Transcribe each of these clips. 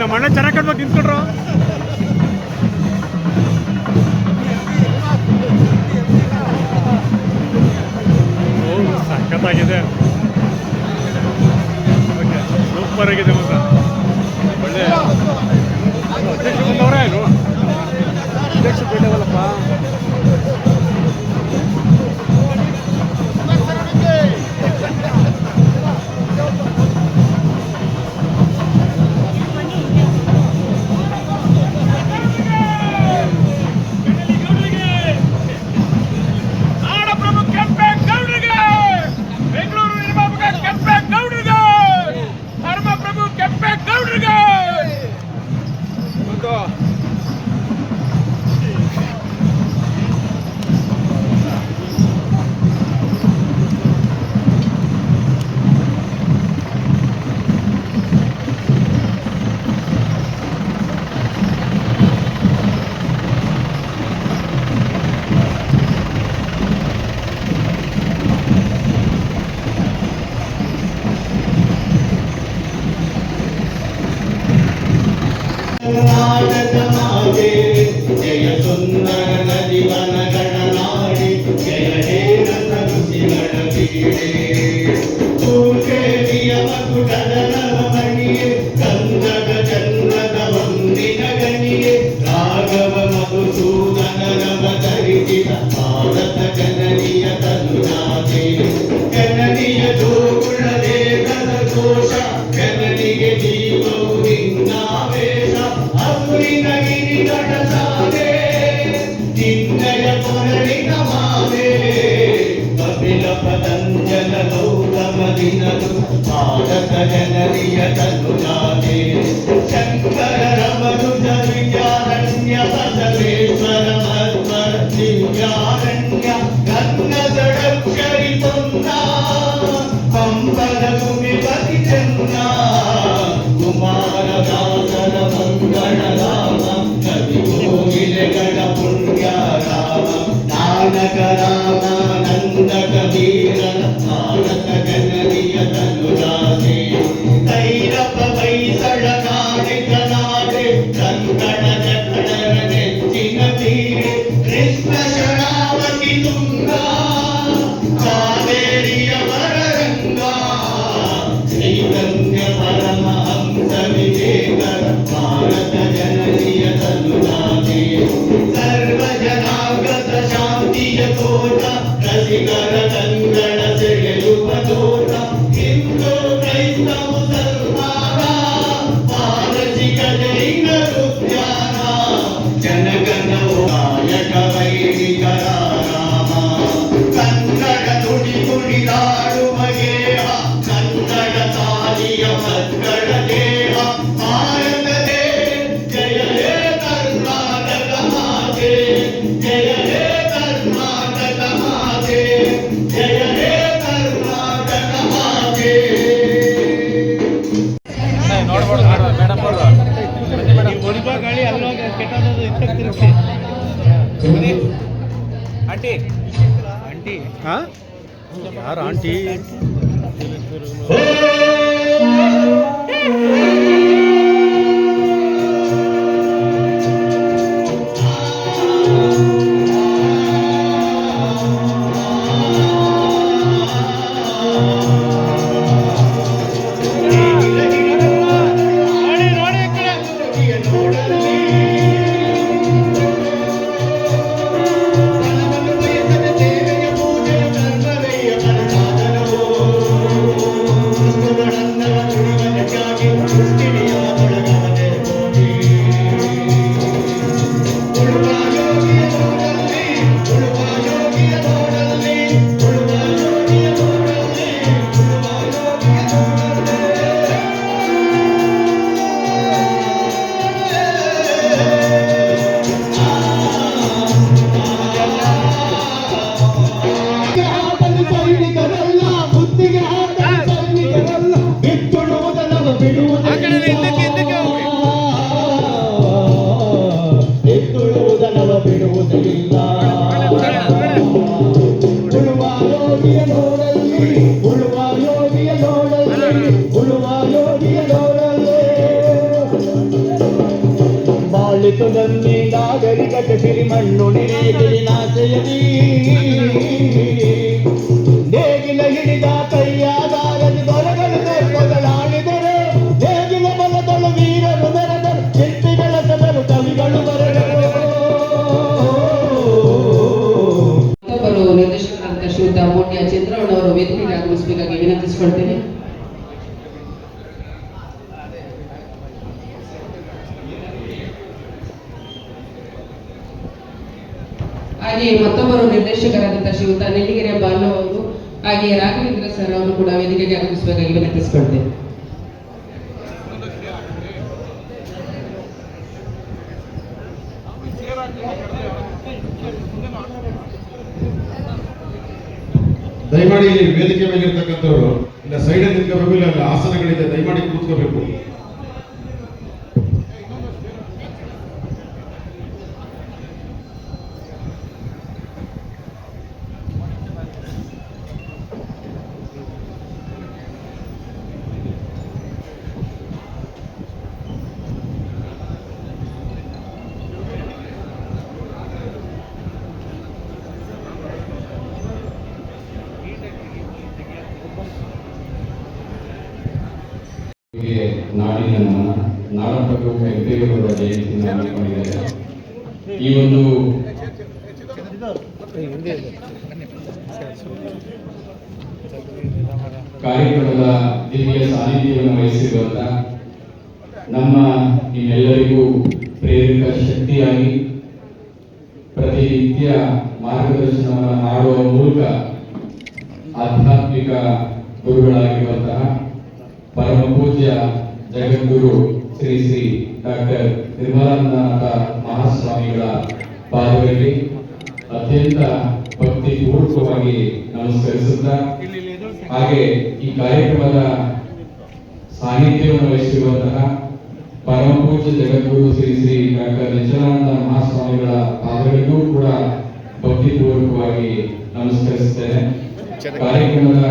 ನಮ್ಮ ಅಣ್ಣ ಚೆನ್ನಾಗಿ ಕಟ್ಬೇಕು ನಿಂತ್ಕೊಂಡ್ರು. ಸಖತ್ತಾಗಿದೆ, ಸೂಪರ್ ಆಗಿದೆ. ಮತ್ತೆ ಒಳ್ಳೆ ಅಧ್ಯಕ್ಷ ಬಂದವರೇ ಏನು ಅಧ್ಯಕ್ಷ ಬಿಡವಲ್ಲಪ್ಪ. ಜಯ ಸುಂದರ ನದಿ ವನಗಳ ನಾಡಿ, ಜಯ ಹೇ ರಸ ಋಷಿಗಳ ಬೀಡೆ, ಭೂದೇವಿಯ ಮಕುಟದ ನವಮಣಿಯೇ, ಗಂಧದ ಚಂದ್ರದ ವಂದಿನ ಗಣಿಯೇ, ರಾಘವ ಮಧುಸೂದನ ರವ ಧರಿಸಿದ ಭಾರತ ಜನನಿಯ ತನುಜಾತೆ, ಜನನಿಯ ಜೋಗುಳ ದೇವರ ಘೋಷ, ಜನನಿಗೆ ಜೀವವು ನಿನ್ನಾವೇಶ, ಅಸುರಿನ ಗಿರಿಗಳ ಸಾಗೆ, ನಿನ್ನಯ ಕೊರಳಿನ ಮಾವೆ, ಕಪಿಲ ಪತಂಜಲ ಗೌತಮ ದಿನದು ಭಾರತ ಜನನಿಯ ತನುಜಾತೆ, ಶಂಕರ ರಮನುಜ ವಿದ್ಯಾರಣ್ಯ ಬಸವೇಶ್ವರ ಮಧ್ವರ ದಿವ್ಯಾರಣ್ಯ, ಗಂಗದಳಕ್ಷರಿ ಪೊನ್ನ ಪಂಪದ ಭೂಮಿಪತಿ ಚೆನ್ನ, ಕುಮಾರದಾಸರ ಮಂಗಳ ರಾಮ, ಕವಿ ಕೋಗಿಲೆಗಳ ಪುಣ್ಯ ರಾಮ, ನಾನಕ ರಾಮಾನಂದ ಕಬೀರನ ಭಾರತ ಜನನಿಯ ತನುಜಾತೆ, ಭೈರವ ಬೈಸಳ ಕಾಣಿಕ ನಾಡೆ, ಕಂಕಣ ಚಕ್ಕಣರ ನೆಚ್ಚಿನ ತೀರೆ, ಕೃಷ್ಣ ಶರಾವತಿ ತುಂಗ, ಕಾವೇರಿಯ ವರರಂಗ, ಚೈತನ್ಯ ಪರಮಹಂಸ ವಿವೇಕರ ಭಾರತ ಜನನಿಯ ತನುಜಾತೆ, ಸರ್ವ ಜನಾಗತ ಶಾಂತಿಯ ತೋಟ, ರಸಿಕರ ಕಂಗಣ ಸೆಳೆಯುವ ತೋಟ, ಹಿಂದೂ ಕ್ರೈಸ್ತ ಮುಸಲ್ಮಾನ, ಪಾರಸಿಕ ಜೈನರು ಧ್ಯಾನ, ಜನಗಣ ನಾಯಕ ವೈದಿಕರ ರಾಮ, ಕನ್ನಡ ನುಡಿ ನುಡಿದಾಡುವ ಗೇಹ, ಕನ್ನಡ ತಾಲಿಯ ಮಕ್ಕಳ ದೇಹ, ಭಾರತದೇ ಜಯ ಹೇ ಕರ್ನಾಟಕ ಮಾತೆ, ಜಯ ಹೇ ಕರ್ನಾಟಕ ಮಾತೆ, ಜಯ ಹೇ ಕರ್ನಾಟಕ ಮಾತೆ. ಗಾಳಿ ಅಲ್ಲೋಗ ಕೆಟ್ಟದ್ದು ಇತ್ತ ತಿರುಗಿಸಿ ಆಂಟಿ ಆಂಟಿ. ಹಾ ಯಾರು ಆಂಟಿ? ದೇವೆಯ ಪೂಜೆಯ ಕರ್ಮವೆಯ ಕರ್ನಾಟಕವೋ ಬೆಸುಗನ್ನಿ ನಾಗರಿಕತೆ ಸಿರಿಮಣ್ಣು ನಿರೇಗಿಲಿನಾಶೆಯದಿ ನೇಗಿಲ ಹಿಡಿದ ಕೈಯಾದಾರದಿ ದೊರೆಗಳು ಮೊದಲಾಡಿದರೆ ನೇಗಿಲ ಬಲದಳು ವೀರರು ಮೆರೆದರು ಶಿಲ್ಪಿಗಳ ಸದರು ಕವಿಗಳು ಬರೆದರು. ಮತ್ತೊಬ್ಬರು ನಿರ್ದೇಶಕರಾದ ಶ್ರೀಯುತ ಮೋಟ್ಯ ಚಂದ್ರಣ್ಣವರು ವೇದಿಕೆಗೆ ಆಗಮಿಸಬೇಕಾಗಿ ವಿನಂತಿಸಿಕೊಳ್ತೇನೆ. ಹಾಗೆಯೇ ಮತ್ತೊಬ್ಬರು ನಿರ್ದೇಶಕರಾದಂತಹ ಶ್ರೀಯುತ ನೆಲ್ಲಿಗೆರೆ ಬಾಲು ಅವರು ಹಾಗೆಯೇ ರಾಘವೇಂದ್ರ ಸರ್ ಅವರು ಕೂಡ ವೇದಿಕೆಗೆ ಆಗಮಿಸಬೇಕಾಗಿ ವಿನಂತಿಸಿಕೊಳ್ತೇನೆ. ದಯಮಾಡಿ ಇಲ್ಲಿ ವೇದಿಕೆ ಮೇಲೆ ಇರ್ತಕ್ಕಂಥವ್ರು ಇಲ್ಲ ಸೈಡಲ್ಲಿ ನಿಂತ್ಕೋಬೇಕು, ಇಲ್ಲ ಆಸನಗಳಿದೆ, ದಯಮಾಡಿ ಕೂತ್ಕೋಬೇಕು. ನಾಡಿನ ನಾಡಪ್ರಭು ಕೆಂಪೇಗೌಡರ ಜಯಂತಿಯನ್ನು ಹಮ್ಮಿಕೊಂಡಿದ್ದಾರೆ. ಈ ಒಂದು ಕಾರ್ಯಕ್ರಮದ ದಿವ್ಯ ಸಾನ್ನಿಧ್ಯವನ್ನು ವಹಿಸಿರುವಂತ ನಮ್ಮ ನಿಮ್ಮೆಲ್ಲರಿಗೂ ಪ್ರೇರಕ ಶಕ್ತಿಯಾಗಿ ಪ್ರತಿನಿತ್ಯ ಮಾರ್ಗದರ್ಶನವನ್ನು ಮಾಡುವ ಮೂಲಕ ಆಧ್ಯಾತ್ಮಿಕ ಗುರುಗಳಾಗಿರುವಂತಹ ಪರಮ ಪೂಜ್ಯ ಜಗದ್ಗುರು ಶ್ರೀ ಶ್ರೀ ಡಾಕ್ಟರ್ ನಿರ್ಮಲಾನಂದನಾಥ ಮಹಾಸ್ವಾಮಿಗಳ ಪಾದಗಳಿಗೆ ಅತ್ಯಂತ ಭಕ್ತಿಪೂರ್ವಕವಾಗಿ ನಮಸ್ಕರಿಸುತ್ತಾ, ಹಾಗೆ ಈ ಕಾರ್ಯಕ್ರಮದ ಸಾನ್ನಿಧ್ಯವನ್ನು ವಹಿಸಿರುವಂತಹ ಪರಮ ಪೂಜ್ಯ ಜಗದ್ಗುರು ಶ್ರೀ ಶ್ರೀ ಡಾಕ್ಟರ್ ನಿತ್ಯಾನಂದ ಮಹಾಸ್ವಾಮಿಗಳ ಪಾದಗಳಿಗೂ ಕೂಡ ಭಕ್ತಿಪೂರ್ವಕವಾಗಿ ನಮಸ್ಕರಿಸುತ್ತೇನೆ. ಕಾರ್ಯಕ್ರಮದ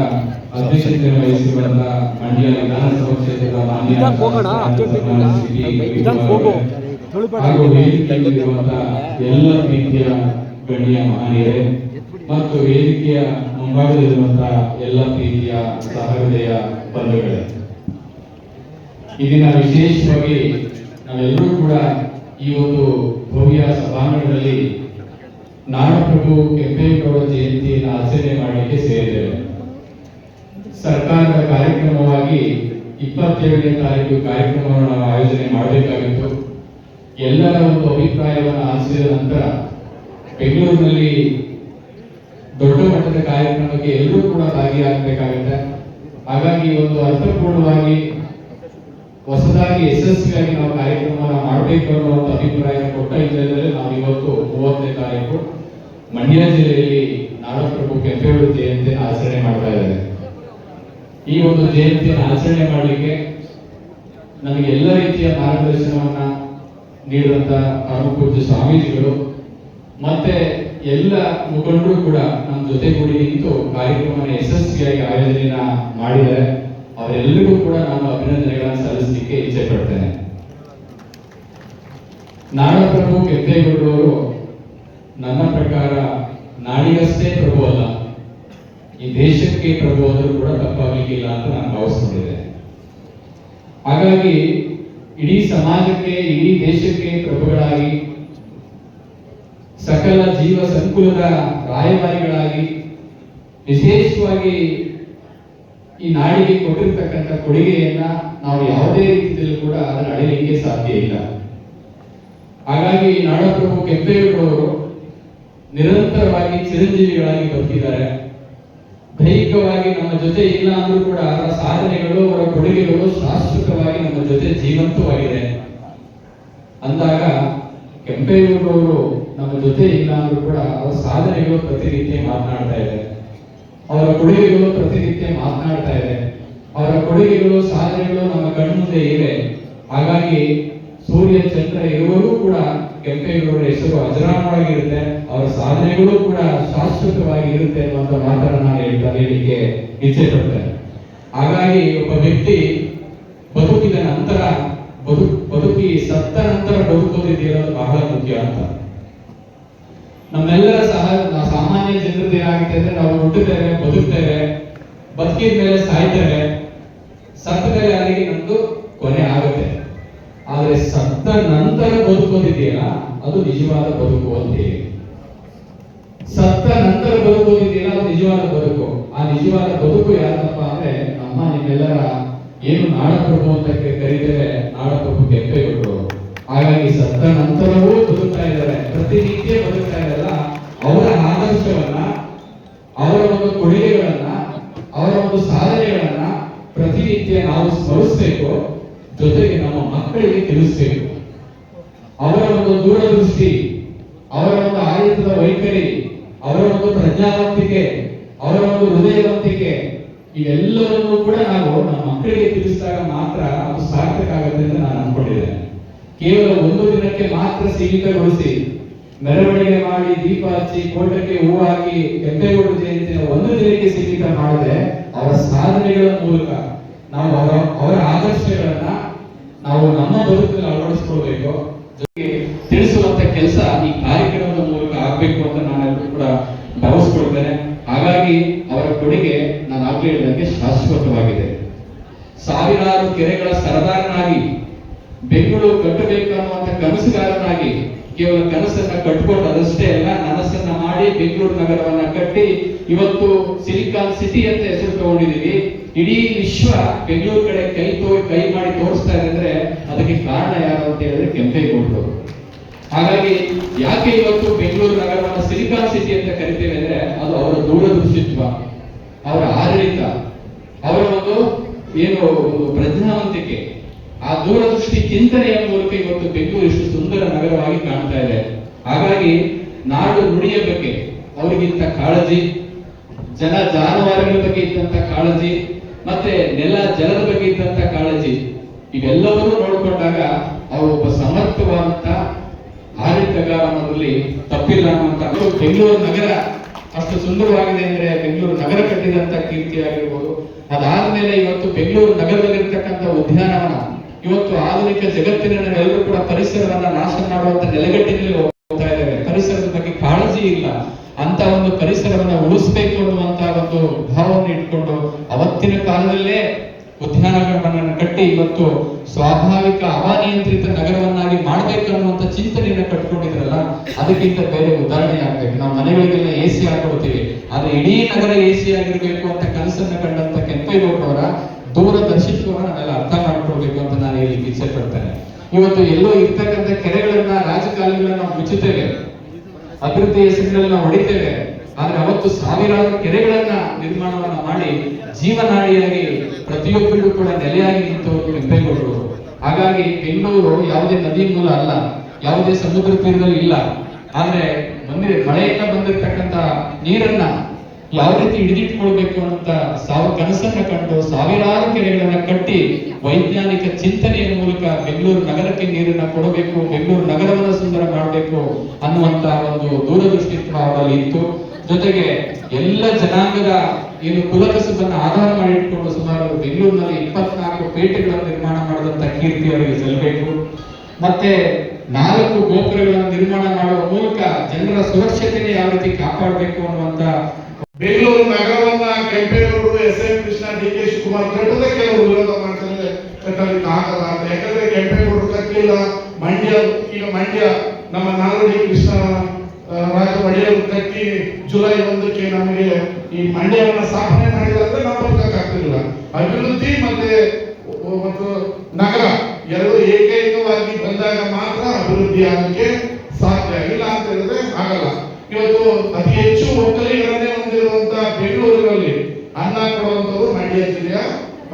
ಅಧ್ಯಕ್ಷತೆಯನ್ನು ವಹಿಸಿರುವಂತಹ ಮಂಡ್ಯ ವಿಧಾನಸಭಾ ಕ್ಷೇತ್ರದ ಮಾನ್ಯ ಹಾಗೂ ವೇದಿಕೆಯಲ್ಲಿರುವಂತಹ ಎಲ್ಲ ರೀತಿಯ ಗಣ್ಯ ಮಹನೀಯರೇ ಮತ್ತು ವೇದಿಕೆಯ ಮುಂಭಾಗದಲ್ಲಿರುವಂತಹ ಎಲ್ಲ ಪ್ರೀತಿಯ ಸಹೃದಯ ಬಂಧುಗಳೇ, ಈ ದಿನ ವಿಶೇಷವಾಗಿ ನಾವೆಲ್ಲರೂ ಕೂಡ ಈ ಒಂದು ಭವ್ಯ ಸಭಾಂಗಣದಲ್ಲಿ ನಾಡಪ್ರಭು ಕೆಂಪೇಗೌಡ ಜಯಂತಿಯನ್ನು ಆಚರಣೆ ಮಾಡಲಿಕ್ಕೆ ಸೇರಿದ್ದೇವೆ. ಸರ್ಕಾರದ ಕಾರ್ಯಕ್ರಮವಾಗಿ 27ನೇ ತಾರೀಕು ಕಾರ್ಯಕ್ರಮವನ್ನು ನಾವು ಆಯೋಜನೆ ಮಾಡಬೇಕಾಗಿತ್ತು. ಎಲ್ಲರ ಒಂದು ಅಭಿಪ್ರಾಯವನ್ನು ಆಲಿಸಿದ ನಂತರ ಬೆಂಗಳೂರಿನಲ್ಲಿ ದೊಡ್ಡ ಮಟ್ಟದ ಕಾರ್ಯಕ್ರಮಕ್ಕೆ ಎಲ್ಲರೂ ಕೂಡ ಭಾಗಿಯಾಗಬೇಕಾಗುತ್ತೆ. ಹಾಗಾಗಿ ಒಂದು ಅರ್ಥಪೂರ್ಣವಾಗಿ ಹೊಸದಾಗಿ ಯಶಸ್ವಿಯಾಗಿ ನಾವು ಕಾರ್ಯಕ್ರಮವನ್ನು ಮಾಡಬೇಕು ಅನ್ನುವಂಥ ಅಭಿಪ್ರಾಯ ಕೊಟ್ಟ ಹಿನ್ನೆಲೆಯಲ್ಲಿ ನಾವು ಇವತ್ತು 30ನೇ ತಾರೀಕು ಮಂಡ್ಯ ಜಿಲ್ಲೆಯಲ್ಲಿ ನಾಡಪ್ರಭು ಕೆಂಪೇಗೌಡ ಜಯಂತಿಯನ್ನು ಆಚರಣೆ ಮಾಡ್ತಾ ಇದ್ದಾರೆ. ಈ ಒಂದು ಜಯಂತಿಯನ್ನು ಆಚರಣೆ ಮಾಡಲಿಕ್ಕೆ ನಮಗೆ ಎಲ್ಲ ರೀತಿಯ ಮಾರ್ಗದರ್ಶನವನ್ನ ನೀಡಿದಂತ ಪರಮ ಪೂಜ್ಯ ಸ್ವಾಮೀಜಿಗಳು ಮತ್ತೆ ಎಲ್ಲ ಮುಖಂಡರು ಕೂಡ ನಮ್ಮ ಜೊತೆಗೂಡಿ ನಿಂತು ಕಾರ್ಯಕ್ರಮವನ್ನು ಯಶಸ್ವಿಯಾಗಿ ಆಯೋಜನೆಯನ್ನ ಮಾಡಿದ್ದಾರೆ. ಅವರೆಲ್ಲರಿಗೂ ಕೂಡ ನಾನು ಅಭಿನಂದನೆಗಳನ್ನು ಸಲ್ಲಿಸಲಿಕ್ಕೆ ಇಚ್ಛೆ ಪಡ್ತೇನೆ. ನಾಡಪ್ರಭು ಕೆಂಪೇಗೌಡರವರು ನನ್ನ ಪ್ರಕಾರ ನಾಡಿಗಷ್ಟೇ ಪ್ರಭು ಅಲ್ಲ, ಈ ದೇಶಕ್ಕೆ ಪ್ರಭು ಆದರೂ ಕೂಡ ತಪ್ಪಾಗಲಿಕ್ಕಿಲ್ಲ ಅಂತ ನಾನು ಭಾವಿಸ್ಕೊಂಡಿದ್ದೇನೆ. ಹಾಗಾಗಿ ಇಡೀ ಸಮಾಜಕ್ಕೆ, ಇಡೀ ದೇಶಕ್ಕೆ ಪ್ರಭುಗಳಾಗಿ, ಸಕಲ ಜೀವ ಸಂಕುಲದ ರಾಯಭಾರಿಗಳಾಗಿ, ವಿಶೇಷವಾಗಿ ಈ ನಾಡಿಗೆ ಕೊಟ್ಟಿರ್ತಕ್ಕಂಥ ಕೊಡುಗೆಯನ್ನ ನಾವು ಯಾವುದೇ ರೀತಿಯಲ್ಲೂ ಕೂಡ ಅದನ್ನು ಅಳಿಲಿಕ್ಕೆ ಸಾಧ್ಯ ಇಲ್ಲ. ಹಾಗಾಗಿ ನಾಡಪ್ರಭು ಕೆಂಪೇಗೌಡರವರು ನಿರಂತರವಾಗಿ ಚಿರಂಜೀವಿಗಳಾಗಿ ಬದುಕಿದ್ದಾರೆ. ದೈಹಿಕವಾಗಿ ನಮ್ಮ ಜೊತೆ ಇಲ್ಲ ಅಂದ್ರೂ ಕೂಡ ಅವರ ಸಾಧನೆಗಳು, ಅವರ ಕೊಡುಗೆಗಳು ಶಾಶ್ವತವಾಗಿ ನಮ್ಮ ಜೊತೆ ಜೀವಂತವಾಗಿದೆ. ಅಂದಾಗ ಕೆಂಪೇಗೌಡರವರು ನಮ್ಮ ಜೊತೆ ಇಲ್ಲ ಅಂದ್ರೂ ಕೂಡ ಅವರ ಸಾಧನೆಗಳು ಪ್ರತಿನಿತ್ಯ ಮಾತನಾಡ್ತಾ ಇದೆ, ಅವರ ಕೊಡುಗೆಗಳು ಪ್ರತಿನಿತ್ಯ ಮಾತನಾಡ್ತಾ ಇದೆ, ಅವರ ಕೊಡುಗೆಗಳು, ಸಾಧನೆಗಳು ನಮ್ಮ ಕಣ್ಮುಂದೆ ಇವೆ. ಹಾಗಾಗಿ ಸೂರ್ಯ ಚಂದ್ರ ಇರುವವರೂ ಕೂಡ ಕೆಂಪೇಗೌಡರ ಹೆಸರು ಅಜರಾಮವಾಗಿರುತ್ತೆ, ಅವರ ಸಾಧನೆಗಳು ಕೂಡ ಶಾಶ್ವತವಾಗಿ ಇರುತ್ತೆ ಅನ್ನುವಂಥ ಮಾತನ್ನು ನಾನು ಹೇಳಲಿಕ್ಕೆ ಇಚ್ಛೆ ಪಡ್ತೇನೆ. ಹಾಗಾಗಿ ಒಬ್ಬ ವ್ಯಕ್ತಿ ಬದುಕಿದ ನಂತರ, ಬದುಕಿ ಸತ್ತ ನಂತರ ಬದುಕು ಬದುಕೋದಿದೆಯಲ್ಲ ಅದು ಬಹಳ ಮುಖ್ಯ ಅಂತ. ನಮ್ಮೆಲ್ಲರ ಸಾಮಾನ್ಯ ಜನರದ್ದು ಏನಾಗುತ್ತೆ ಅಂದ್ರೆ ನಾವು ಹುಟ್ಟುತ್ತೇವೆ, ಬದುಕ್ತೇವೆ, ಬದುಕಿದ ಮೇಲೆ ಸಾಯ್ತೇವೆ, ಸತ್ತ ಮೇಲೆ ಅಲ್ಲಿಗೆ ನಮ್ದು ಕೊನೆ ಆಗುತ್ತೆ. ಆದ್ರೆ ಸತ್ತ ನಂತರ ಬದುಕೋದಿದೆಯಲ್ಲ ಅದು ನಿಜವಾದ ಬದುಕು ಅಂತ ಹೇಳಿ. ಸತ್ತ ನಂತರ ಬದುಕೋದಿದೆಯಲ್ಲ ಅದು ನಿಜವಾದ ಬದುಕು. ಆ ನಿಜವಾದ ಬದುಕು ಯಾರಪ್ಪ ಅಂದ್ರೆ ನಿಮ್ಮೆಲ್ಲರ ಏನು ನಾಡಪ್ರಭು ಅಂತ ಕರೀತೇವೆ, ನಾಡಪ್ರಭು ಕೆಂಪೇಗೌಡರು. ಹಾಗಾಗಿ ಸತ್ತ ನಂತರವೂ ಬದುಕ್ತಾ ಇದ್ದಾರೆ, ಪ್ರತಿನಿತ್ಯ ಬದುಕ್ತಾ ಇದ್ದಾರಲ್ಲ, ಅವರ ಆದರ್ಶವನ್ನ, ಅವರ ಒಂದು ಕೊಡುಗೆಗಳನ್ನ, ಅವರ ಒಂದು ಸಾಧನೆಗಳನ್ನ ಪ್ರತಿನಿತ್ಯ ನಾವು ಸ್ಮರಿಸಬೇಕು, ಜೊತೆಗೆ ನಮ್ಮ ಮಕ್ಕಳಿಗೆ ತಿಳಿಸಬೇಕು. ಅವರ ಒಂದು ದೂರದೃಷ್ಟಿ, ಅವರ ಒಂದು ಆಡಳಿತದ ವೈಖರಿ, ಅವರ ಒಂದು ಪ್ರಜ್ಞಾವಂತಿಕೆ, ಅವರ ಒಂದು ಹೃದಯವಂತಿಕೆ, ಇವೆಲ್ಲವನ್ನೂ ಕೂಡ ನಾವು ನಮ್ಮ ಮಕ್ಕಳಿಗೆ ತಿಳಿಸಿದಾಗ ಮಾತ್ರ ಅದು ಸಾರ್ಥಕ ಆಗುತ್ತೆ ಅಂತ ನಾನು ಅನ್ಕೊಂಡಿದ್ದೇನೆ. ಕೇವಲ ಒಂದು ದಿನಕ್ಕೆ ಮಾತ್ರ ಸೀಮಿತಗೊಳಿಸಿ ಮೆರವಣಿಗೆ ಮಾಡಿ ದೀಪ ಹಚ್ಚಿ ಕೋಟಕ್ಕೆ ಹೂ ಹಾಕಿ ಕೆಂಪೇಗೌಡ ಜಯಂತಿಯ ಒಂದು ದಿನಕ್ಕೆ ಸೀಮಿತ ಮಾಡದೆ ಅವರ ಸಾಧನೆಗಳ ಮೂಲಕ ನಾವು ಅವರ ಆದರ್ಶಗಳನ್ನ ನಾವು ನಮ್ಮ ಬದುಕಲ್ಲಿ ಅಳವಡಿಸಿಕೊಳ್ಬೇಕು, ಜೊತೆಗೆ ತಿಳಿಸುವಂತ ಕೆಲಸ ಈ ಕಾರ್ಯಕ್ರಮದ ಮೂಲಕ ಆಗ್ಬೇಕು ಅಂತ ನಾನು ಕೂಡ ಭಾವಿಸ್ಕೊಳ್ತೇನೆ. ಹಾಗಾಗಿ ಅವರ ಕೊಡುಗೆ ನಾನು ಆಗ್ಲೇ ಹೇಳಿದಂಗೆ ಶಾಶ್ವತವಾಗಿದೆ. ಸಾವಿರಾರು ಕೆರೆಗಳ ಸರದಾರನಾಗಿ ಬೆಂಗಳೂರು ಕಟ್ಟಬೇಕು ಅನ್ನುವಂತ ಕನಸುಗಾರನಾಗಿ ಕೇವಲ ಕನಸನ್ನ ಕಟ್ಕೊಂಡು ಅದಷ್ಟೇ ಅಲ್ಲ, ನನಸನ್ನ ಮಾಡಿ ಬೆಂಗಳೂರು ನಗರವನ್ನ ಕಟ್ಟಿ ಇವತ್ತು ಸಿಲಿಕಾನ್ ಸಿಟಿ ಅಂತ ಹೆಸರು ತಗೊಂಡಿದೀವಿ. ಇಡೀ ವಿಶ್ವ ಬೆಂಗಳೂರು ಕಡೆ ಕೈ ಮಾಡಿ ತೋರಿಸ್ತಾ ಇದೆ ಅಂದ್ರೆ ಅದಕ್ಕೆ ಕಾರಣ ಯಾರು ಅಂತ ಹೇಳಿದ್ರೆ ಕೆಂಪೇಗೌಡರು. ಹಾಗಾಗಿ ಯಾಕೆ ಇವತ್ತು ಬೆಂಗಳೂರು ನಗರವನ್ನ ಸಿಲಿಕಾನ್ ಸಿಟಿ ಅಂತ ಕರಿತೇವೆ ಅಂದ್ರೆ ಅದು ಅವರ ದೂರದೃಷ್ಟಿತ್ವ, ಅವರ ಆಡಳಿತ, ಅವರ ಒಂದು ಒಂದು ಪ್ರಜ್ಞಾವಂತಿಕೆ, ಆ ದೂರದೃಷ್ಟಿ ಚಿಂತನೆಯ ಮೂಲಕ ಇವತ್ತು ಬೆಂಗಳೂರು ಇಷ್ಟು ಸುಂದರ ನಗರವಾಗಿ ಕಾಣ್ತಾ ಇದೆ. ಹಾಗಾಗಿ ನಾಡು ನುಡಿಯ ಬಗ್ಗೆ ಅವರಿಗಿಂತ ಕಾಳಜಿ, ಜಾನುವಾರುಗಳ ಬಗ್ಗೆ ಇದ್ದಂತ ಕಾಳಜಿ, ಮತ್ತೆ ನೆಲ ಜಲದ ಬಗ್ಗೆ ಇದ್ದಂತ ಕಾಳಜಿ, ಇವೆಲ್ಲವನ್ನೂ ನೋಡಿಕೊಂಡಾಗ ಅವರು ಒಬ್ಬ ಸಮರ್ಥವಾದಂತ ಆಡಳಿತಗಾರ ಅನ್ನೋದ್ರಲ್ಲಿ ತಪ್ಪಿಲ್ಲ ಅನ್ನುವಂತ. ಬೆಂಗಳೂರು ನಗರ ಅಷ್ಟು ಸುಂದರವಾಗಿದೆ ಅಂದ್ರೆ ಬೆಂಗಳೂರು ನಗರ ಕಟ್ಟಿದಂತ ಕೀರ್ತಿ ಆಗಿರ್ಬೋದು. ಅದಾದ್ಮೇಲೆ ಇವತ್ತು ಬೆಂಗಳೂರು ನಗರದಲ್ಲಿರ್ತಕ್ಕಂಥ ಉದ್ಯಾನವನ ಇವತ್ತು ಆಧುನಿಕ ಜಗತ್ತಿನ ನಾವೆಲ್ಲರೂ ಕೂಡ ಪರಿಸರವನ್ನ ನಾಶ ಮಾಡುವಂತ ನೆಲೆಗಟ್ಟಿನಲ್ಲಿ ಹೋಗ್ತಾ ಇದ್ದೇವೆ. ಪರಿಸರದ ಬಗ್ಗೆ ಕಾಳಜಿ ಇಲ್ಲ. ಅಂತ ಒಂದು ಪರಿಸರವನ್ನ ಉಳಿಸಬೇಕು ಅನ್ನುವಂತ ಒಂದು ಭಾವವನ್ನು ಇಟ್ಕೊಂಡು ಅವತ್ತಿನ ಕಾಲದಲ್ಲೇ ಉದ್ಯಾನವನವನ್ನು ಕಟ್ಟಿ ಇವತ್ತು ಸ್ವಾಭಾವಿಕ ಅನಿಯಂತ್ರಿತ ನಗರವನ್ನಾಗಿ ಮಾಡ್ಬೇಕು ಅನ್ನುವಂತ ಚಿಂತನೆಯನ್ನ ಕಟ್ಕೊಂಡಿದ್ರಲ್ಲ, ಅದಕ್ಕಿಂತ ಬೇರೆ ಉದಾಹರಣೆ ಆಗ್ಬೇಕು. ನಾವು ಮನೆಗಳಿಗೆಲ್ಲ AC ಹಾಕೊಡ್ತೀವಿ, ಆದ್ರೆ ಇಡೀ ನಗರ AC ಆಗಿರ್ಬೇಕು ಅಂತ ಕನಸನ್ನ ಕಂಡಂತ ಕೆಂಪೇಗೌಡರವರ ದೂರದರ್ಶಿತ್ವವನ್ನು ನಾವೆಲ್ಲ ಅರ್ಥ ಮಾಡ್ಕೊಳ್ಬೇಕು ಅಂತ ನಾನು ಇಲ್ಲಿ ಇಚ್ಛೆ ಪಡ್ತೇನೆ. ಇವತ್ತು ಎಲ್ಲೋ ಇರ್ತಕ್ಕಂಥ ಕೆರೆಗಳನ್ನ, ರಾಜಕಾಲುವೆಗಳನ್ನ ಮುಚ್ಚುತ್ತೇವೆ, ಅಭಿವೃದ್ಧಿ ಹೆಸರಿನಲ್ಲಿ ನಾವು ಹೊಡಿತೇವೆ. ಆದ್ರೆ ಅವತ್ತು ಸಾವಿರಾರು ಕೆರೆಗಳನ್ನ ನಿರ್ಮಾಣವನ್ನ ಮಾಡಿ ಜೀವನಾಡಿಯಾಗಿ ಪ್ರತಿಯೊಬ್ಬರಿಗೂ ಕೂಡ ನೆಲೆಯಾಗಿ ನಿಂತವರು ಕೆಂಪೇಗೌಡರು. ಹಾಗಾಗಿ ಬೆಂಗಳೂರು ಯಾವುದೇ ನದಿ ಮೂಲ ಅಲ್ಲ, ಯಾವುದೇ ಸಮುದ್ರ ತೀರದಲ್ಲಿ ಇಲ್ಲ. ಆದ್ರೆ ಮಳೆಯಿಂದ ಬಂದಿರತಕ್ಕಂತ ನೀರನ್ನ ಯಾವ ರೀತಿ ಹಿಡಿದಿಟ್ಕೊಳ್ಬೇಕು ಅಂತ ಕನಸನ್ನ ಕಂಡು ಸಾವಿರಾರು ಕೆರೆಗಳನ್ನ ಕಟ್ಟಿ ವೈಜ್ಞಾನಿಕ ಚಿಂತನೆಯ ಮೂಲಕ ಬೆಂಗಳೂರು ನಗರಕ್ಕೆ ನೀರನ್ನ ಕೊಡಬೇಕು, ಬೆಂಗಳೂರು ನಗರವನ್ನ ಸುಂದರ ಮಾಡಬೇಕು ಅನ್ನುವಂತ ಒಂದು ದೂರದೃಷ್ಟಿತ್ವ ಅವರಲ್ಲಿ ಇತ್ತು. ಜೊತೆಗೆ ಎಲ್ಲ ಜನಾಂಗದ ಕುಲಕಸಬನ್ನ ಆಧಾರ ಮಾಡಿಟ್ಕೊಂಡು ಸುಮಾರು ಬೆಂಗಳೂರಿನಲ್ಲಿ 24 ಪೇಟೆಗಳನ್ನು ನಿರ್ಮಾಣ ಮಾಡಿದಂತ ಕೀರ್ತಿ ಅವರಿಗೆ ಸಲ್ಲಬೇಕು. ಮತ್ತೆ 4 ಗೋಪುರಗಳನ್ನು ನಿರ್ಮಾಣ ಮಾಡುವ ಮೂಲಕ ಜನರ ಸುರಕ್ಷತೆಯನ್ನು ಯಾವ ರೀತಿ ಕಾಪಾಡಬೇಕು ಅನ್ನುವಂತ ಬೆಂಗಳೂರು ನಗರವನ್ನ ಕೆಂಪೇಗೌಡರು, ಎಸ್.ಎಂ. ಕೃಷ್ಣ, ಡಿ.ಕೆ. ಶಿವಕುಮಾರ್ ಕಟ್ಟೋದಕ್ಕೆ ಕೆಲವರು ವಿರೋಧ ಮಾಡ್ತಾರೆ, ಕಟ್ಟಲಿಕ್ಕೆ ಆಗಲ್ಲ ಅಂತ. ಯಾಕಂದ್ರೆ ಕೆಂಪೇಗೌಡರು ಕಟ್ಟಲಿಲ್ಲ. ಮಂಡ್ಯ ನಮ್ಮ ನಾಲ್ವಡಿ ಕೃಷ್ಣ ರಾಜ ಒಡೆಯರು ಕಟ್ಟಿ ಜುಲೈ 1ಕ್ಕೆ ನಮಗೆ ಈ ಮಂಡ್ಯವನ್ನ ಸ್ಥಾಪನೆ ಮಾಡಿದ್ರೆ ನಾವು ಬದುಕಕ್ಕಾಗ್ತಿರ್ಲಿಲ್ಲ. ಅಭಿವೃದ್ಧಿ ಮತ್ತು ನಗರ ಎರಡು ಏಕೈಕವಾಗಿ ಬಂದಾಗ ಮಾತ್ರ ಅಭಿವೃದ್ಧಿ ಆಗಕ್ಕೆ ಸಾಧ್ಯ. ಇಲ್ಲ ಅಂತ ಹೇಳಿದ್ರೆ ಆಗಲ್ಲ. ಇವತ್ತು ಅತಿ ಹೆಚ್ಚು ಒಕ್ಕಲಿಗರನ್ನೇ ಹೊಂದಿರುವಂತ ಬೆಂಗಳೂರಿನಲ್ಲಿ ಅನ್ನ ಕೊಡುವಂತವರು ಮಂಡ್ಯ ಜಿಲ್ಲೆಯ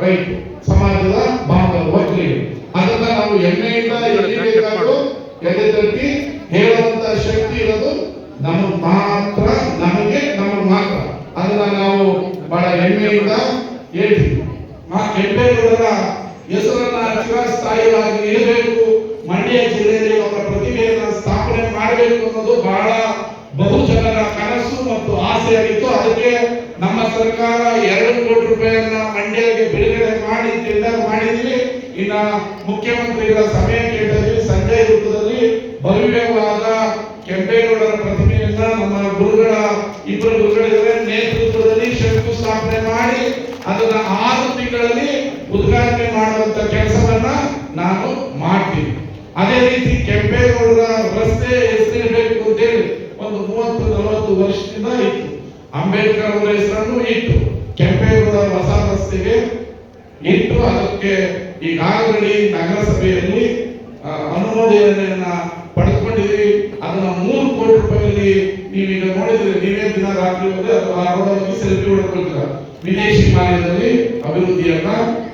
ರೈತ ಸಮಾಜದ ಬಾಂಧವರು, ಒಕ್ಕಲಿಗರು. ಅದನ್ನ ನಾವು ಹೆಮ್ಮೆಯಿಂದ ಎಲ್ಲಿ ಬೇಕಾದ್ರೂ ಎದೆ ತಟ್ಟಿ ಹೇಳುವಂತ ಶಕ್ತಿ ಇರೋದು ನಮಗೆ ಮಾತ್ರ. ಅದನ್ನ ನಾವು ಬಹಳ ಹೆಮ್ಮೆಯಿಂದ ಹೇಳ್ತೀವಿ. ಕೆಂಪೇಗೌಡರ ಹೆಸರನ್ನ ಚಿರಸ್ಥಾಯಿಯಾಗಿ ಇರಬೇಕು, ಮಂಡ್ಯ ಜಿಲ್ಲೆಯಲ್ಲಿ ಅವರ ಪ್ರತಿಭೆಯನ್ನು ಸ್ಥಾಪನೆ ಮಾಡಬೇಕು ಅನ್ನೋದು ಬಹಳ ಬಹುಜನರ ಕನಸು ಮತ್ತು ಆಸೆಯಾಗಿತ್ತು. ಅದಕ್ಕೆ ನಮ್ಮ ಸರ್ಕಾರ 2 ಕೋಟಿ ರೂಪಾಯಿಯನ್ನ ಮಂಡ್ಯಗೆ ಬಿಡುಗಡೆ ಮಾಡಿ ಟೆಂಡರ್ ಮಾಡಿದ್ವಿ. ಇನ್ನ ಮುಖ್ಯಮಂತ್ರಿಗಳ ಸಮಯ ಕೇಳಿದ್ವಿ. ಸಂಜಯ್ ವೃತ್ತದಲ್ಲಿ ಭವ್ಯವಾದ ಕೆಂಪೇಗೌಡರ ಪ್ರತಿಮೆಯನ್ನ ನಮ್ಮ ಗುರುಗಳ ಇಬ್ಬರು ಗುರುಗಳಿದ್ದಾರೆ ನೇತೃತ್ವದಲ್ಲಿ ಶಂಕುಸ್ಥಾಪನೆ ಮಾಡಿ ಅದನ್ನ 6 ತಿಂಗಳಲ್ಲಿ ಉದ್ಘಾಟನೆ ಮಾಡುವಂತ ಕೆಲಸವನ್ನ ನಾನು ಮಾಡ್ತೀನಿ. ಅದೇ ರೀತಿ ಕೆಂಪೇಗೌಡರ ರಸ್ತೆ ಹೆಸರಿಡಬೇಕು ಅಂತೇಳಿ ಒಂದು 30-40 ವರ್ಷದಿಂದ ಇತ್ತು. ಅಂಬೇಡ್ಕರ್ ಅವರ ಹೆಸರನ್ನು ಇಟ್ಟು ಕೆಂಪೇಗೌಡ ಹೊಸ ರಸ್ತೆಗೆ ಇಟ್ಟು ಅದಕ್ಕೆ ಈಗಾಗಲೇ ನಗರಸಭೆಯಲ್ಲಿ ಅನುಮೋದನೆಯನ್ನ ಪಡೆದುಕೊಂಡಿದ್ದೀವಿ. ಅದನ್ನ 3 ಕೋಟಿ ರೂಪಾಯಿಯಲ್ಲಿ ನೀವೀಗ ನೋಡಿದ್ರೆ ನೀವೇ ದಿನ ರಾತ್ರಿ ಹೋದ್ರೆ ಅದು ಆ ರೋಡಲ್ಲಿ ಸೆಲ್ಫಿ ಹೊಡೆದುಕೊಳ್ತೀರ. ವಿದೇಶಿ ಮಾರ್ಗದಲ್ಲಿ ಅಭಿವೃದ್ಧಿಯನ್ನ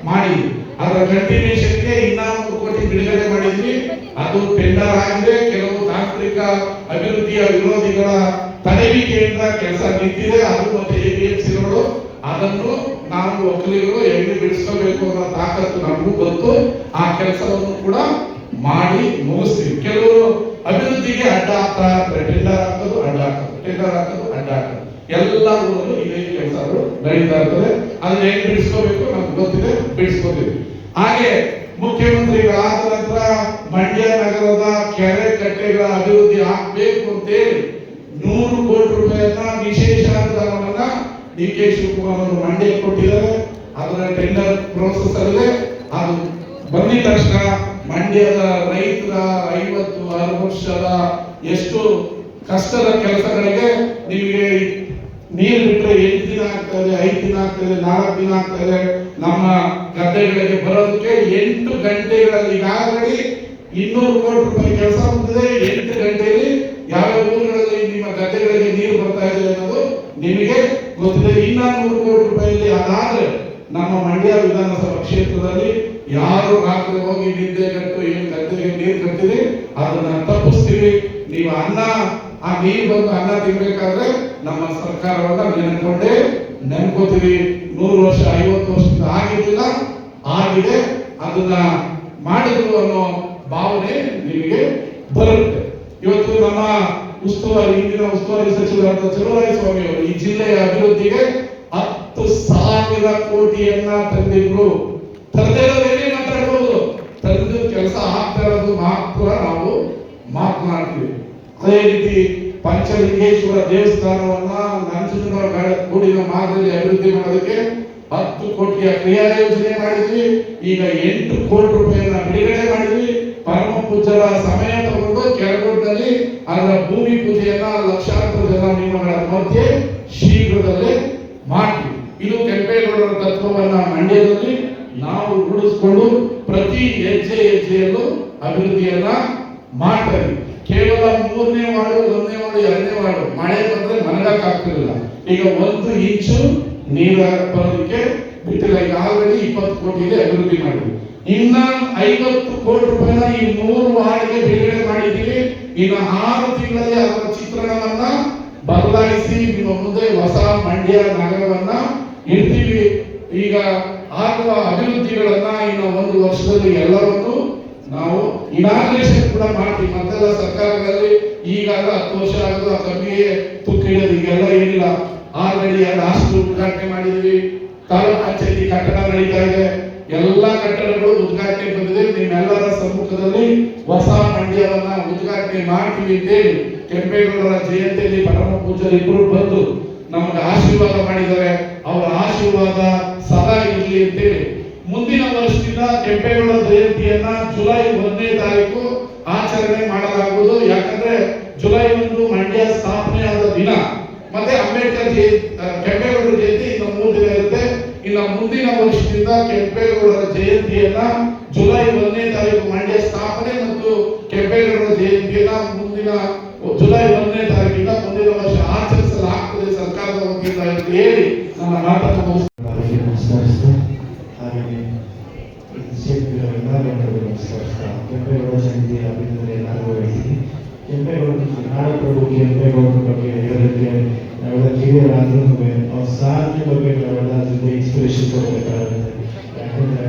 ಮಾಡಿ ಅದರ ಕಂಟಿನ್ಯೂಷನ್ಗೆ ಇನ್ನ 3 ಕೋಟಿ ಬಿಡುಗಡೆ ಮಾಡಿದ್ವಿ. ಅದು ಟೆಂಡರ್ ಆಗಿದೆ. ಕೆಲವು ತಾಂತ್ರಿಕ ಅಭಿವೃದ್ಧಿಯ ವಿರೋಧಿಗಳ ತಡೆವಿಕೆಯಿಂದ ಕೆಲಸ ನಿಂತಿದೆ. ಅದು ಮತ್ತೆ APMC ರೋಡು ಅದನ್ನು ನಾವು ಒಕ್ಕಲಿಗರು ಎಲ್ಲಿ ಬಿಡಿಸ್ಕೋಬೇಕು ಅನ್ನೋ ತಾಕತ್ತು ನಮಗೂ ಗೊತ್ತು. ಆ ಕೆಲಸವನ್ನು ಕೂಡ ಮಾಡಿ ಮುಗಿಸ್ತೀವಿ. ಕೆಲವರು ಅಭಿವೃದ್ಧಿಗೆ ಅಡ್ಡ ಆಗ್ತಾ ಇರ್ತಾರೆ. ಟೆಂಡರ್ ಹಾಕೋದು ಅಡ್ಡ ಹಾಕೋದು, ಟೆಂಡರ್ ಹಾಕೋದು ಅಡ್ಡ ಹಾಕೋದು, ಎಲ್ಲ ಊರಲ್ಲೂ ಇದೇ ಕೆಲಸಗಳು ನಡೀತಾ ಇರ್ತದೆ. ಅದನ್ನ ಹೇಗೆ ಬಿಡಿಸ್ಕೋಬೇಕು ನಮ್ಗೆ ಗೊತ್ತಿದೆ, ಬಿಡಿಸ್ಕೋತೀವಿ. ಹಾಗೆ ಮುಖ್ಯಮಂತ್ರಿಗಳಾದ ನಂತರ ಮಂಡ್ಯ ನಗರದ ಕೆರೆ ಕಟ್ಟೆಗಳ ಅಭಿವೃದ್ಧಿ ಆಗ್ಬೇಕು ಅಂತೇಳಿ 100 ಕೋಟಿ ರೂಪಾಯಿಯನ್ನ ವಿಶೇಷ ಅನುದಾನವನ್ನ DK ಶಿವಕುಮಾರ್ ಅವರು ಮಂಡ್ಯಕ್ಕೆ ಕೊಟ್ಟಿದ್ದಾರೆ. ಅದರ ಟೆಂಡರ್ ಪ್ರೋಸೆಸ್ ಅಲ್ಲದೆ ಅದು ಬಂದಿದ ತಕ್ಷಣ ಮಂಡ್ಯದ ರೈತರ 50-60 ವರ್ಷದ ಎಷ್ಟು ಕಷ್ಟದ ಕೆಲಸಗಳಿಗೆ ನಿಮಗೆ ನೀರು ಬಿಟ್ಟರೆ 8 ದಿನ ಆಗ್ತದೆ, 5 ದಿನ ಆಗ್ತದೆ, 4 ದಿನ ಆಗ್ತದೆ. ನಮ್ಮ ಗದ್ದೆಗಳಿಗೆ ಬರೋದಕ್ಕೆ 8 ಗಂಟೆಗಳಲ್ಲಿ ಈಗಾಗಲೇ 200 ಕೋಟಿ ರೂಪಾಯಿ ಕೆಲಸ ಮುಂದಿದೆ. 8 ಗಂಟೆಯಲ್ಲಿ ಯಾವ ಊರುಗಳಲ್ಲಿ ನಿಮ್ಮ ಗದ್ದೆಗಳಿಗೆ ನೀರು ಬರ್ತಾ ಇದೆ ಅನ್ನೋದು ನಿಮಗೆ ಗೊತ್ತಿದೆ. ಇನ್ನ 100 ಕೋಟಿ ರೂಪಾಯಿಯಲ್ಲಿ ಅದಾದ್ರೆ ನಮ್ಮ ಮಂಡ್ಯ ವಿಧಾನಸಭಾ ಕ್ಷೇತ್ರದಲ್ಲಿ ಯಾರು ರಾತ್ರಿ ಹೋಗಿ ನಿದ್ದೆಗಟ್ಟು ಏನು ಗದ್ದೆಗೆ ನೀರು ಕಟ್ತೀರಿ ಅದನ್ನ ತಪ್ಪಿಸ್ತೀವಿ. ನೀವು ಆ ನೀರು ಬಂದು ಅನ್ನ ತಿನ್ಬೇಕಾದ್ರೆ ನಮ್ಮ ಸರ್ಕಾರವನ್ನ ನೆನ್ಕೋತೀವಿ. 100 ವರ್ಷ 50 ವರ್ಷದಿಂದ ಆಗಿದ್ದಿಲ್ಲ, ಆಗಿದೆ, ಅದನ್ನ ಮಾಡಿದ್ರು ಅನ್ನೋ ಭಾವನೆ ನಿಮಗೆ ಬರುತ್ತೆ. ಇವತ್ತು ನಮ್ಮ ಹಿಂದಿನ ಉಸ್ತುವಾರಿ ಸಚಿವರಾದ ಚಲುವರಾಯಸ್ವಾಮಿ ಅವರು ಈ ಜಿಲ್ಲೆಯ ಅಭಿವೃದ್ಧಿಗೆ 10,000 ಕೋಟಿಯನ್ನ ತಂದಿದ್ರು. ತರದೇರೋದೇನೆ ಮಾತಾಡ್ಬೋದು, ತಂದು ಕೆಲಸ ಆಗ್ತಾ ಇರೋದು ಮಾತ್ರ ನಾವು ಮಾತನಾಡ್ತೀವಿ. ಅದೇ ರೀತಿ ಪಂಚಲಿಂಗೇಶ್ವರ ದೇವಸ್ಥಾನವನ್ನ ನಂಜನಗೂಡಿನ ಮಾರ್ಗದಲ್ಲಿ ಅಭಿವೃದ್ಧಿ ಮಾಡೋದಕ್ಕೆ 10 ಕೋಟಿಯ ಕ್ರಿಯಾ ಯೋಜನೆ ಮಾಡಿದ್ವಿ. ಈಗ 8 ಕೋಟಿ ರೂಪಾಯಿಯನ್ನ ಬಿಡುಗಡೆ ಮಾಡಿದ್ವಿ. ಪರಮ ಪೂಜ್ಯರ ಸಮಯ ತಗೊಂಡು ಕೆಳಗೋಟದಲ್ಲಿ ಅದರ ಭೂಮಿ ಪೂಜೆಯನ್ನ ಲಕ್ಷಾಂತರ ಜನ ನಿಯಮಗಳ ಮಧ್ಯೆ ಶೀಘ್ರದಲ್ಲೇ ಮಾಡ್ತೀವಿ. ಇದು ಕೆಂಪೇಗೌಡರ ತತ್ವವನ್ನ ಮಂಡ್ಯದಲ್ಲಿ ನಾವು ರೂಢಿಸಿಕೊಂಡು ಪ್ರತಿ ಹೆಜ್ಜೆಯಲ್ಲೂ ಅಭಿವೃದ್ಧಿಯನ್ನ ಮಾಡ್ತಾರೆ. ಕೇವಲ 3ನೇ ವಾರ್ಡು, 1ನೇ ವಾರ್ಡು, 2ನೇ ವಾರ್ಡು ಮಳೆ ಬಂದ್ರೆ ಮನಗಕ್ಕಾಗ್ತಿರಲಿಲ್ಲ. ಈಗ 1 ಇಂಚು ನೀರ ಬರೋದಕ್ಕೆ ಬಿಟ್ಟಿಲ್ಲ. ಈಗ ಆಲ್ರೆಡಿ 20 ಕೋಟಿಗೆ ಅಭಿವೃದ್ಧಿ ಮಾಡಿದ್ವಿ. ಇನ್ನ 50 ಕೋಟಿ ರೂಪಾಯಿನ ಈ 3 ವಾರ್ಡ್ಗೆ ಬಿಡುಗಡೆ ಮಾಡಿದ್ದೀವಿ. ಇನ್ನು 6 ತಿಂಗಳಲ್ಲಿ ಅದರ ಚಿತ್ರಣವನ್ನ ಬದಲಾಯಿಸಿ ನಿಮ್ಮ ಮುಂದೆ ಹೊಸ ಮಂಡ್ಯ ನಗರವನ್ನ ಇಡ್ತೀವಿ. ಈಗ ಆಗುವ ಅಭಿವೃದ್ಧಿಗಳನ್ನ ಇನ್ನು 1 ವರ್ಷದಲ್ಲಿ ಎಲ್ಲವನ್ನೂ ನಾವು ಇನಾಗ್ರೇಷನ್ ಕೂಡ ಮಾಡ್ತೀವಿ. ಮೊದಲ ಸರ್ಕಾರಗಳಲ್ಲಿ ಈಗಾಗ 10 ವರ್ಷ ಆಗೋದು ಕಮ್ಮಿಗೆ ತುಕ್ಕು ಹಿಡಿಯೋದು ಈಗೆಲ್ಲ ಏನಿಲ್ಲ. ಆಲ್ರೆಡಿ ಹಾಸ್ಟೆಲ್ ಉದ್ಘಾಟನೆ ಮಾಡಿದೀವಿ. ತಾಲೂಕು ಪಂಚಾಯತಿ ಕಟ್ಟಡ ನಡೀತಾ ಇದೆ. ಎಲ್ಲ ಕಟ್ಟಡಗಳು ಉದ್ಘಾಟನೆ ಬಂದಿದೆ. ನಿಮ್ಮೆಲ್ಲರ ಸಮ್ಮುಖದಲ್ಲಿ ಹೊಸ ಮಂಡ್ಯವನ್ನ ಉದ್ಘಾಟನೆ ಮಾಡ್ತೀವಿ ಅಂತೇಳಿ ಕೆಂಪೇಗೌಡರ ಜಯಂತಿಯಲ್ಲಿ ಪರಮ ಪೂಜ್ಯರು ಇಬ್ಬರು ಬಂದು ನಮಗೆ ಆಶೀರ್ವಾದ ಮಾಡಿದ್ದಾರೆ. ಅವರ ಆಶೀರ್ವಾದ ಸದಾ ಇರಲಿ ಅಂತೇಳಿ ಮುಂದಿನ ವರ್ಷದಿಂದ ಕೆಂಪೇಗೌಡರ ಜಯಂತಿಯನ್ನ ಜುಲೈ 1ನೇ ತಾರೀಕು ಆಚರಣೆ ಮಾಡಲಾಗುವುದು. ಯಾಕಂದ್ರೆ ಜುಲೈ 1 ಮಂಡ್ಯ ಸ್ಥಾಪನೆಯಾದ ದಿನ. ಮತ್ತೆ ಅಂಬೇಡ್ಕರ್ ಕೆಂಪೇಗೌಡರ ಜಯಂತಿ ಇನ್ನು 3 ದಿನ ಇರುತ್ತೆ. ಇನ್ನು ಮುಂದಿನ ವರ್ಷದಿಂದ ಕೆಂಪೇಗೌಡರ ಜಯಂತಿಯನ್ನ ಜುಲೈ 1ನೇ ತಾರೀಕು ಮಂಡ್ಯ ಸ್ಥಾಪನೆ ಮತ್ತು ಕೆಂಪೇಗೌಡರ ಜಯಂತಿಯನ್ನ ಮುಂದಿನ ಜುಲೈ 1ನೇ ತಾರೀಕಿಂದ ಮುಂದಿನ ವರ್ಷ ಆಚರಿಸಲಾಗುತ್ತದೆ ಸರ್ಕಾರದ ವತಿಯಿಂದ ಅಂತ ಹೇಳಿ ನನ್ನ ಮಾತನ್ನು ನಮಸ್ಕರಿಸ್ತಾ ಹಾಗೆಯೇ ನಮಸ್ಕರಿಸ್ತಾ ಕೆಂಪೇಗೌಡ ಜಯಂತಿ ಅಭಿನಂದನೆ ಎಲ್ಲರಿಗೂ ಹೇಳ್ತೀನಿ. ನಾಡಪ್ರಭು ಕೆಂಪೇಗೌಡರ ಬಗ್ಗೆ ಹೇಳೋದಕ್ಕೆ ನಾವೆಲ್ಲ ಕಿರಿಯರಾದ್ರೂ ಅವ್ರ ಸಾಧನೆ ಬಗ್ಗೆ ನಾವೆಲ್ಲ ಜೊತೆ ಇನ್ಸ್ಪಿರೇಷನ್ ಕೊಡಬೇಕಾಗುತ್ತೆ. ಯಾಕಂದ್ರೆ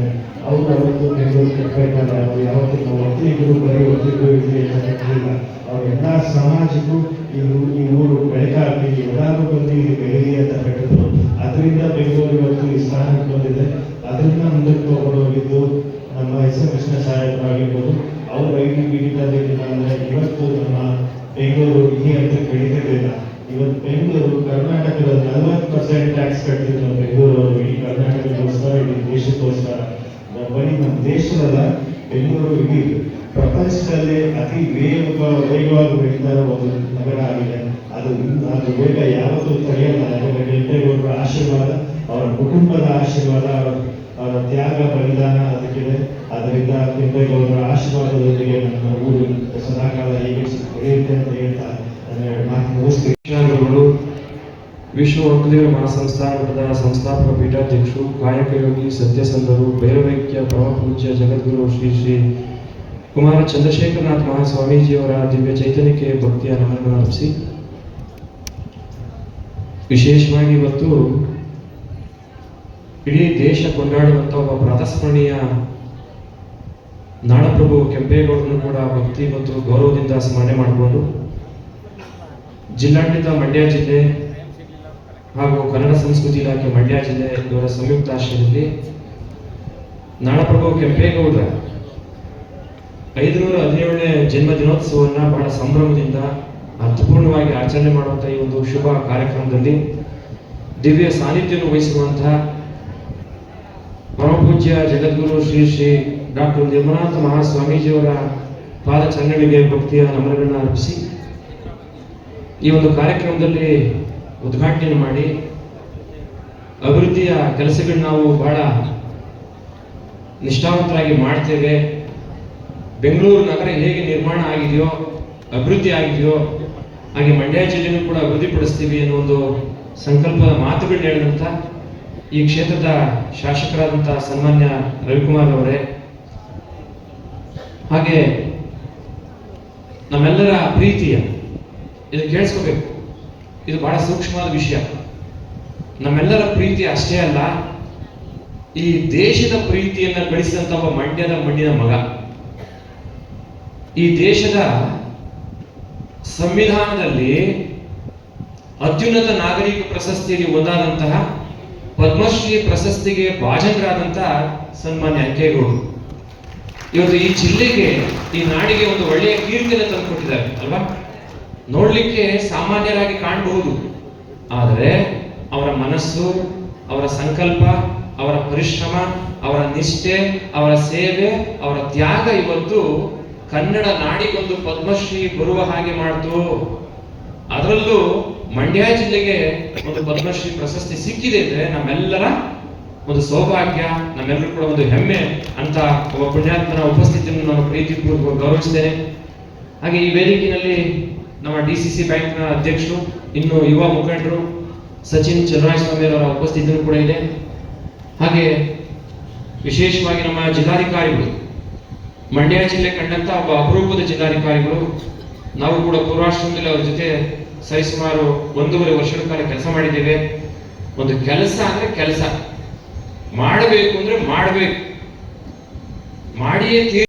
ಅವ್ರು ಅವತ್ತು ಬೆಂಗಳೂರು ಕಟ್ಟಬೇಕಾದ್ರೆ ಅವ್ರು ಯಾವತ್ತೂ ನಾವು ಒಕ್ಕಲಿಗರು ಬರೀ ಒಕ್ಕಲಿಗರು ಇರಲಿ ಅಂತ ಕಟ್ಟಿಲ್ಲ. ಅವರೆಲ್ಲ ಸಮಾಜಕ್ಕೂ ಈ ಊರು ಬೆಳಕಾಗಲಿ ಎಲ್ಲರೂ ಬಂದು ಇಲ್ಲಿ ಬೆಳಗಿ ಅಂತ ಕಟ್ಟಿದ್ರು. ಅದರಿಂದ ಬೆಂಗಳೂರು ಇವತ್ತು ಈ ಸ್ಥಾನಕ್ಕೆ ಬಂದಿದೆ. ಅದರಿಂದ ಮುಂದಕ್ಕೆ ತಗೊಂಡು ಹೋಗಿದ್ದು ನಮ್ಮ ಎಸ್ ಎಂ ಕೃಷ್ಣ ಸಾಹೇಬರಾಗಿರ್ಬೋದು. ಅವರು ITBD ಬೆಂಗಳೂರು ಇಡೀ ಪ್ರಪಂಚದಲ್ಲೇ ಅತಿ ವೇಗವಾಗಿ ಬೆಳೀತಾ ಇರೋ ಒಂದು ನಗರ ಆಗಿದೆ. ಅದು ವೇಗ ಯಾವತ್ತೂ ತಡೆಯಲ್ಲ. ಯಾಕಂದ್ರೆ ಕೆಂಪೇಗೌಡರ ಆಶೀರ್ವಾದ, ಅವರ ಕುಟುಂಬದ ಆಶೀರ್ವಾದ, ಅವರ ತ್ಯಾಗ ಬಲಿದಾನ ಅದಕ್ಕಿದೆ. ಅದರಿಂದ ಕೆಂಪೇಗೌಡರ ಆಶೀರ್ವಾದದೊಂದಿಗೆ ನಮ್ಮ ಊರು ಸದಾಕಾಲ ಹೀಗೆ ಬೆಳೆಯುತ್ತೆ ಅಂತ ಹೇಳ್ತಾ ನನ್ನ ಮಾತು ಮುಗಿಸ್ತೀನಿ. ಶಿಕ್ಷಣಗಳು ವಿಶ್ವ ಒಕ್ಕಲಿಗರ ಮಹಾಸಂಸ್ಥಾನದ ಸಂಸ್ಥಾಪಕ ಪೀಠಾಧ್ಯಕ್ಷರು, ಕಾಯಕ ಯೋಗಿ, ಸತ್ಯಸಂಧರು, ಭೈರವೈಕ್ಯ ಪರಮ ಪೂಜ್ಯ ಜಗದ್ಗುರು ಶ್ರೀ ಶ್ರೀ ಕುಮಾರ ಚಂದ್ರಶೇಖರನಾಥ್ ಮಹಾಸ್ವಾಮೀಜಿಯವರ ದಿವ್ಯ ಚೈತನ್ಯಕ್ಕೆ ಭಕ್ತಿಯ ನಮನ ಅರ್ಪಿಸಿ, ವಿಶೇಷವಾಗಿ ಇವತ್ತು ಇಡೀ ದೇಶ ಕೊಂಡಾಡುವಂಥ ಒಬ್ಬ ಪ್ರಾತಸ್ಮರಣೀಯ ನಾಡಪ್ರಭು ಕೆಂಪೇಗೌಡರನ್ನು ಕೂಡ ಭಕ್ತಿ ಮತ್ತು ಗೌರವದಿಂದ ಸ್ಮರಣೆ ಮಾಡಿಕೊಂಡು ಜಿಲ್ಲಾಡಳಿತ ಮಂಡ್ಯ ಜಿಲ್ಲೆ ಹಾಗೂ ಕನ್ನಡ ಸಂಸ್ಕೃತಿ ಇಲಾಖೆ ಮಂಡ್ಯ ಜಿಲ್ಲೆ ಇವರ ಸಂಯುಕ್ತ ಆಶ್ರಯದಲ್ಲಿ ನಾಡಪ್ರಭು ಕೆಂಪೇಗೌಡರ 517ನೇ ಜನ್ಮ ದಿನೋತ್ಸವವನ್ನು ಬಹಳ ಸಂಭ್ರಮದಿಂದ ಅರ್ಥಪೂರ್ಣವಾಗಿ ಆಚರಣೆ ಮಾಡುವಂಥ ಈ ಒಂದು ಶುಭ ಕಾರ್ಯಕ್ರಮದಲ್ಲಿ ದಿವ್ಯ ಸಾನ್ನಿಧ್ಯವನ್ನು ವಹಿಸಿರುವಂತಹ ಪರಮಪೂಜ್ಯ ಜಗದ್ಗುರು ಶ್ರೀ ಶ್ರೀ ಡಾಕ್ಟರ್ ನಿರ್ಮಲಾನಂದ ಮಹಾಸ್ವಾಮೀಜಿಯವರ ಪಾದ ಚರಣಗಳಿಗೆ ಭಕ್ತಿಯ ನಮನಗಳನ್ನು ಅರ್ಪಿಸಿ ಈ ಒಂದು ಕಾರ್ಯಕ್ರಮದಲ್ಲಿ ಉದ್ಘಾಟನೆ ಮಾಡಿ ಅಭಿವೃದ್ಧಿಯ ಕೆಲಸಗಳನ್ನ ನಾವು ಬಹಳ ನಿಷ್ಠಾವಂತರಾಗಿ ಮಾಡ್ತೇವೆ. ಬೆಂಗಳೂರು ನಗರ ಹೇಗೆ ನಿರ್ಮಾಣ ಆಗಿದೆಯೋ, ಅಭಿವೃದ್ಧಿ ಆಗಿದೆಯೋ, ಹಾಗೆ ಮಂಡ್ಯ ಜಿಲ್ಲೆನೂ ಕೂಡ ಅಭಿವೃದ್ಧಿಪಡಿಸ್ತೀವಿ ಅನ್ನೋ ಒಂದು ಸಂಕಲ್ಪದ ಮಾತುಗಳನ್ನ ಹೇಳಿದಂಥ ಈ ಕ್ಷೇತ್ರದ ಶಾಸಕರಾದಂಥ ಸನ್ಮಾನ್ಯ ರವಿಕುಮಾರ್ ಅವರೇ, ಹಾಗೆ ನಮ್ಮೆಲ್ಲರ ಪ್ರೀತಿಯ, ಇದು ಕೇಳಿಸ್ಕೋಬೇಕು, ಇದು ಬಹಳ ಸೂಕ್ಷ್ಮವಾದ ವಿಷಯ. ನಮ್ಮೆಲ್ಲರ ಪ್ರೀತಿ ಅಷ್ಟೇ ಅಲ್ಲ, ಈ ದೇಶದ ಪ್ರೀತಿಯನ್ನ ಗಳಿಸಿದಂತ ಒಬ್ಬ ಮಂಡ್ಯದ ಮಣ್ಣಿನ ಮಗ. ಈ ದೇಶದ ಸಂವಿಧಾನದಲ್ಲಿ ಅತ್ಯುನ್ನತ ನಾಗರಿಕ ಪ್ರಶಸ್ತಿಯಲ್ಲಿ ಒಂದಾದಂತಹ ಪದ್ಮಶ್ರೀ ಪ್ರಶಸ್ತಿಗೆ ಭಾಜನರಾದಂತಹ ಸನ್ಮಾನ್ಯ ಅಂಕೇಗೌಡರು ಇವತ್ತು ಈ ಜಿಲ್ಲೆಗೆ, ಈ ನಾಡಿಗೆ ಒಂದು ಒಳ್ಳೆಯ ಕೀರ್ತಿಯನ್ನು ತಂದುಕೊಟ್ಟಿದ್ದಾರೆ ಅಲ್ವಾ. ನೋಡ್ಲಿಕ್ಕೆ ಸಾಮಾನ್ಯರಾಗಿ ಕಾಣಬಹುದು, ಆದರೆ ಅವರ ಮನಸ್ಸು, ಅವರ ಸಂಕಲ್ಪ, ಅವರ ಪರಿಶ್ರಮ, ಅವರ ನಿಷ್ಠೆ, ಅವರ ಸೇವೆ, ಅವರ ತ್ಯಾಗ ಇವತ್ತು ಕನ್ನಡ ನಾಡಿಗೊಂದು ಪದ್ಮಶ್ರೀ ಬರುವ ಹಾಗೆ ಮಾಡ್ತು. ಅದರಲ್ಲೂ ಮಂಡ್ಯ ಜಿಲ್ಲೆಗೆ ಒಂದು ಪದ್ಮಶ್ರೀ ಪ್ರಶಸ್ತಿ ಸಿಕ್ಕಿದೆ ಅಂದ್ರೆ ನಮ್ಮೆಲ್ಲರ ಒಂದು ಸೌಭಾಗ್ಯ, ನಮ್ಮೆಲ್ಲರೂ ಕೂಡ ಒಂದು ಹೆಮ್ಮೆ ಅಂತ ಒಬ್ಬ ಪುಣ್ಯಾತ್ಮನ ಉಪಸ್ಥಿತಿಯನ್ನು ನಾನು ಪ್ರೀತಿಪೂರ್ವಕ ಗೌರವಿಸ್ತೇನೆ. ಹಾಗೆ ಈ ವೇದಿಕೆಯಲ್ಲಿ ನಮ್ಮ DCC ಬ್ಯಾಂಕ್ನ ಅಧ್ಯಕ್ಷರು, ಇನ್ನು ಯುವ ಮುಖಂಡರು ಸಚಿನ್ ಚಲರಾಯಸ್ವಾಮಿ ಅವರ ಉಪಸ್ಥಿತಿಯೂ ಕೂಡ ಇದೆ. ಹಾಗೆ ವಿಶೇಷವಾಗಿ ನಮ್ಮ ಜಿಲ್ಲಾಧಿಕಾರಿಗಳು, ಮಂಡ್ಯ ಜಿಲ್ಲೆ ಕಂಡಂತ ಒಬ್ಬ ಅಪರೂಪದ ಜಿಲ್ಲಾಧಿಕಾರಿಗಳು. ನಾವು ಕೂಡ ಪೂರ್ವಾಶ್ರಮದಲ್ಲಿ ಅವ್ರ ಜೊತೆ ಸರಿಸುಮಾರು 1.5 ವರ್ಷಗಳ ಕಾಲ ಕೆಲಸ ಮಾಡಿದ್ದೇವೆ. ಒಂದು ಕೆಲಸ ಅಂದ್ರೆ ಕೆಲಸ ಮಾಡಬೇಕು ಅಂದ್ರೆ ಮಾಡಬೇಕು, ಮಾಡಿಯೇ